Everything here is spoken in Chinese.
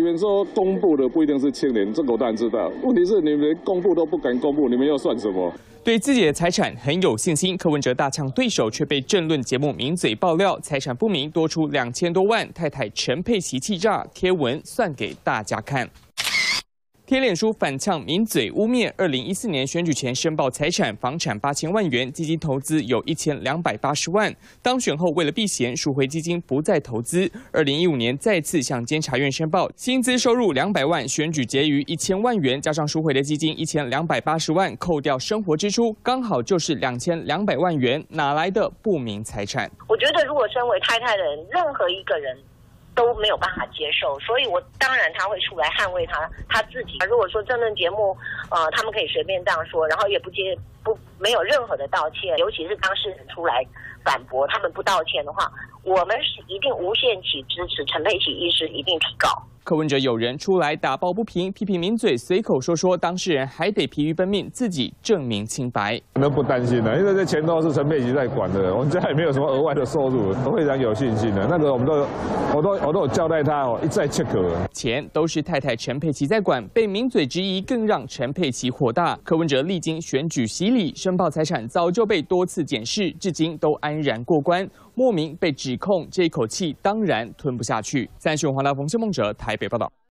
员说公布的不一定是清廉，这个我当然知道。问题是你们连公布都不敢公布，你们要算什么？对自己的财产很有信心，柯文哲大呛对手，却被政论节目名嘴爆料财产不明，多出2000多万，太太陈佩琪气炸，贴文算给大家看。贴脸书反呛名嘴污蔑，2014年选举前申报财产，房产8000万元，基金投资有1280万。当选后为了避嫌，赎回基金不再投资。2015年再次向监察院申报，薪资收入200万，选举结余1000万元，加上赎回的基金1280万，扣掉生活支出，刚好就是2200万元，哪来的不明财产？我觉得，如果身为太太的人，任何一个人都没有办法接受，所以我当然他会出来捍卫他自己。如果说政论节目，他们可以随便这样说，然后也没有任何的道歉，尤其是当事人出来反驳，他们不道歉的话，我们是一定无限期支持陈佩琪医师一定提告。柯文哲有人出来打抱不平，批评名嘴随口说，当事人还得疲于奔命，自己证明清白。我们都不担心的，因为这钱都是陈佩琪在管的，我们家也没有什么额外的收入，都非常有信心的。那个我都有交代他一再 check。钱都是太太陈佩琪在管，被名嘴质疑，更让陈佩琪火大。柯文哲历经选举洗礼，申报财产早就被多次检视，至今都安然过关。莫名被指控，这一口气当然吞不下去。30文华大冯谢梦哲台北报道。